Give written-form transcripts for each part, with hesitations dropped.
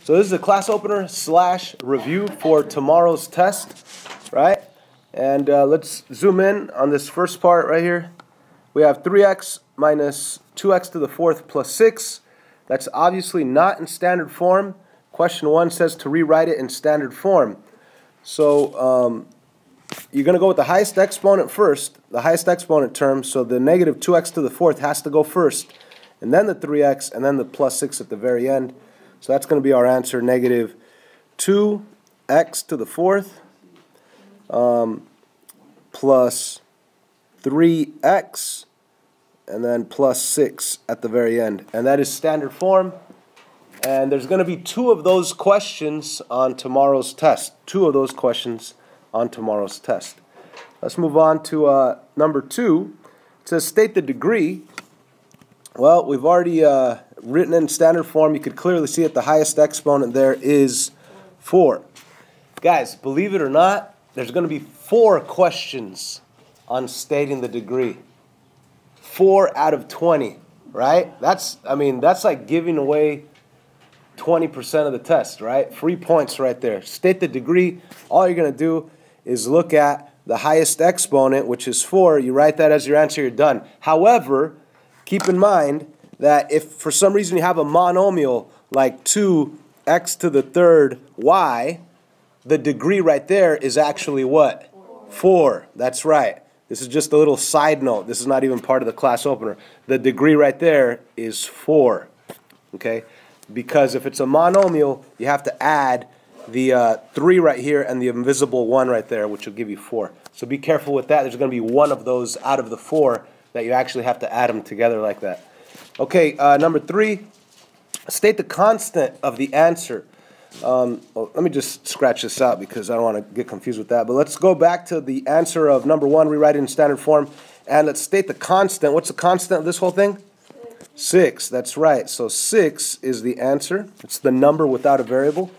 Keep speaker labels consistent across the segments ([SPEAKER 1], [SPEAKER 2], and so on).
[SPEAKER 1] So this is a class opener / review for tomorrow's test, right? And let's zoom in on this first part right here. We have 3x minus 2x to the fourth plus 6. That's obviously not in standard form. Question 1 says to rewrite it in standard form. So you're going to go with the highest exponent first, the highest exponent term, so the negative 2x to the fourth has to go first, and then the 3x, and then the plus 6 at the very end. So that's going to be our answer, negative 2x to the fourth plus 3x, and then plus 6 at the very end. And that is standard form. And there's going to be 2 of those questions on tomorrow's test. 2 of those questions on tomorrow's test. Let's move on to number 2. It says state the degree. Well, we've already written in standard form. You could clearly see it. The highest exponent there is 4. Guys, believe it or not, there's going to be 4 questions on stating the degree. 4 out of 20, right? That's like giving away 20% of the test, right? Free points right there. State the degree. All you're going to do is look at the highest exponent, which is 4. You write that as your answer, you're done. However, keep in mind that if for some reason you have a monomial like 2x to the third y, the degree right there is actually what? 4. That's right. This is just a little side note. This is not even part of the class opener. The degree right there is 4. Okay? Because if it's a monomial, you have to add the 3 right here and the invisible 1 right there, which will give you 4. So be careful with that. There's going to be 1 of those out of the 4 that you actually have to add them together like that. Okay, number 3, state the constant of the answer. Well, let me just scratch this out because I don't want to get confused with that. But let's go back to the answer of number 1, rewrite it in standard form, and let's state the constant. What's the constant of this whole thing? 6, that's right. So 6 is the answer. It's the number without a variable.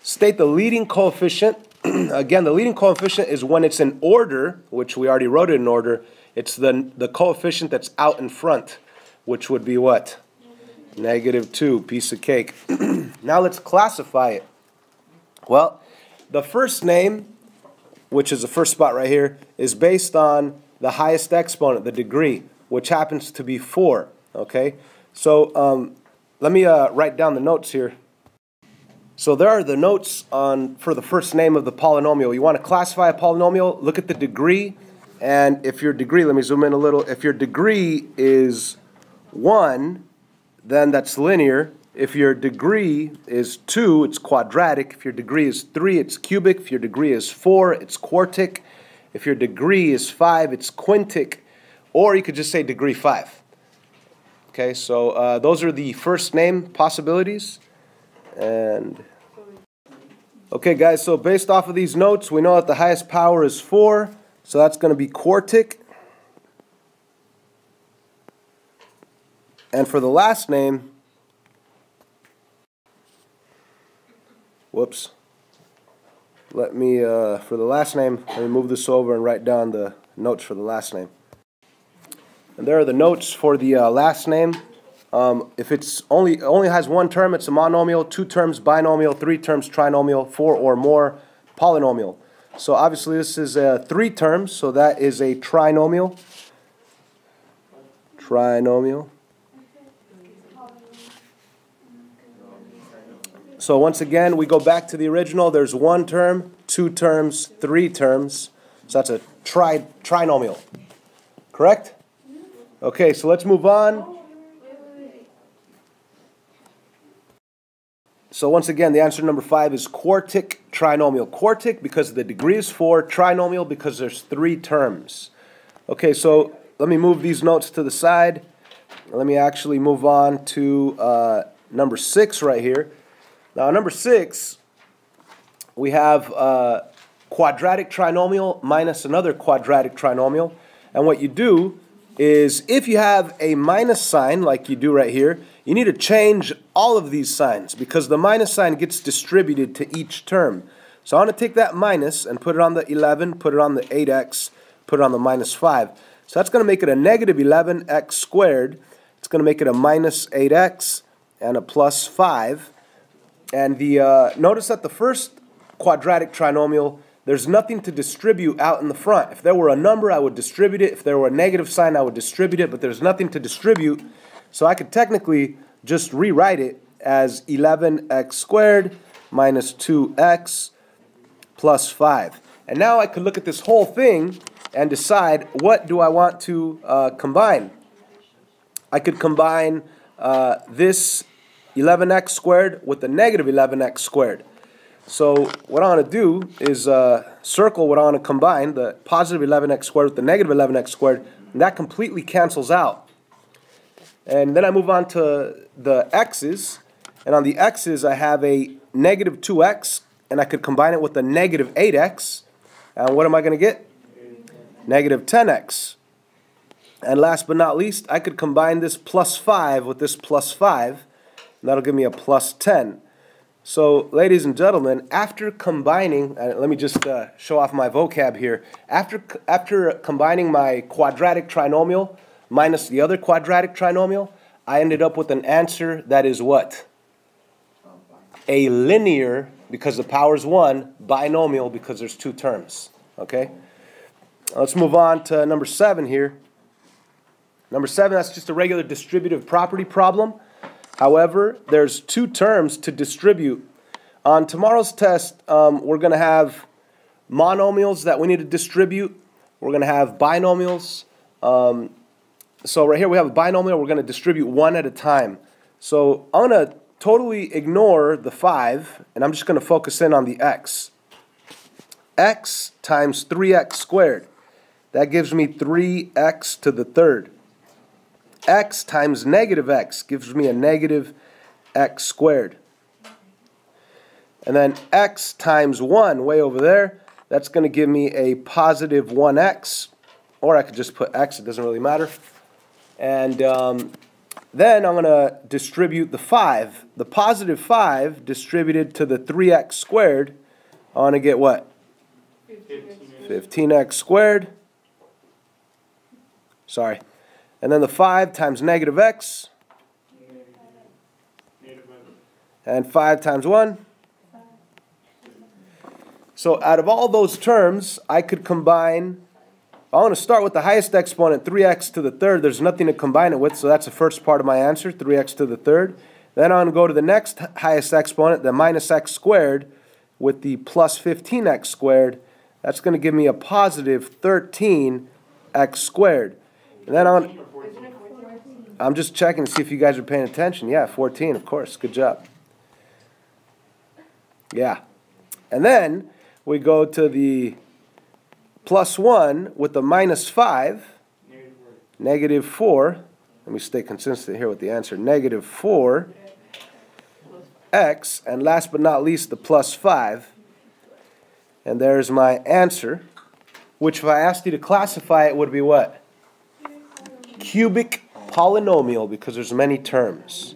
[SPEAKER 1] State the leading coefficient. Again, the leading coefficient is when it's in order, which we already wrote it in order. It's the coefficient that's out in front, which would be what? Negative 2, piece of cake. Now let's classify it. Well, the first name, which is the first spot right here, is based on the highest exponent, the degree, which happens to be 4. Okay? So let me write down the notes here. So there are the notes for the first name of the polynomial. You want to classify a polynomial, look at the degree, and if your degree, let me zoom in a little, if your degree is 1, then that's linear. If your degree is 2, it's quadratic. If your degree is 3, it's cubic. If your degree is 4, it's quartic. If your degree is 5, it's quintic. Or you could just say degree 5. Okay, so those are the first name possibilities. And okay, guys, so based off of these notes, we know that the highest power is 4. So that's going to be quartic. And for the last name, whoops, let me, for the last name, let me move this over and write down the notes for the last name. And there are the notes for the last name. If it's only has 1 term, it's a monomial, 2 terms binomial, 3 terms trinomial, 4 or more polynomial. So obviously this is 3 terms, so that is a trinomial. Trinomial. So once again, we go back to the original. There's 1 term, 2 terms, 3 terms. So that's a trinomial. Correct? Okay, so let's move on. So once again, the answer number 5 is quartic trinomial. Quartic because the degree is 4, trinomial because there's 3 terms. Okay, so let me move these notes to the side. Let me actually move on to number 6 right here. Now, number 6, we have quadratic trinomial minus another quadratic trinomial. And what you do is if you have a minus sign, like you do right here, you need to change all of these signs because the minus sign gets distributed to each term. So I want to take that minus and put it on the 11, put it on the 8x, put it on the minus 5. So that's going to make it a negative 11x squared. It's going to make it a minus 8x and a plus 5. And the notice that the first quadratic trinomial, there's nothing to distribute out in the front. If there were a number, I would distribute it. If there were a negative sign, I would distribute it. But there's nothing to distribute, so I could technically just rewrite it as 11x squared minus 2x plus 5. And now I could look at this whole thing and decide, what do I want to combine? I could combine this 11x squared with the negative 11x squared. So what I want to do is circle what I want to combine, the positive 11x squared with the negative 11x squared, and that completely cancels out. And then I move on to the x's, and on the x's I have a negative 2x, and I could combine it with the negative 8x, and what am I going to get? Negative 10x. And last but not least, I could combine this plus 5 with this plus 5, and that'll give me a plus 10. So, ladies and gentlemen, after combining, let me just show off my vocab here. After combining my quadratic trinomial minus the other quadratic trinomial, I ended up with an answer that is what? A linear, because the power is 1, binomial, because there's 2 terms. Okay? Let's move on to number 7 here. Number 7, that's just a regular distributive property problem. However, there's 2 terms to distribute. On tomorrow's test, we're going to have monomials that we need to distribute. We're going to have binomials. So right here we have a binomial. We're going to distribute one at a time. So I'm going to totally ignore the 5, and I'm just going to focus in on the x. X times 3x squared. That gives me 3x to the third. X times negative x gives me a negative x squared. And then x times 1 way over there, that's going to give me a positive 1x. Or I could just put x, it doesn't really matter. And then I'm going to distribute the 5. The positive 5 distributed to the 3x squared, I want to get what? 15x squared. Sorry. And then the 5 times negative x. And 5 times 1. So out of all those terms, I could combine, I want to start with the highest exponent, 3x to the third. There's nothing to combine it with, so that's the first part of my answer, 3x to the third. Then I'm going to go to the next highest exponent, the minus x squared, with the plus 15x squared. That's going to give me a positive 13x squared. And then I'm just checking to see if you guys are paying attention. Yeah, 14, of course. Good job. Yeah. And then we go to the plus 1 with the minus 5, negative 4. Let me stay consistent here with the answer. Negative 4x, and last but not least, the plus 5. And there's my answer, which if I asked you to classify it would be what? Cubic polynomial, because there's many terms.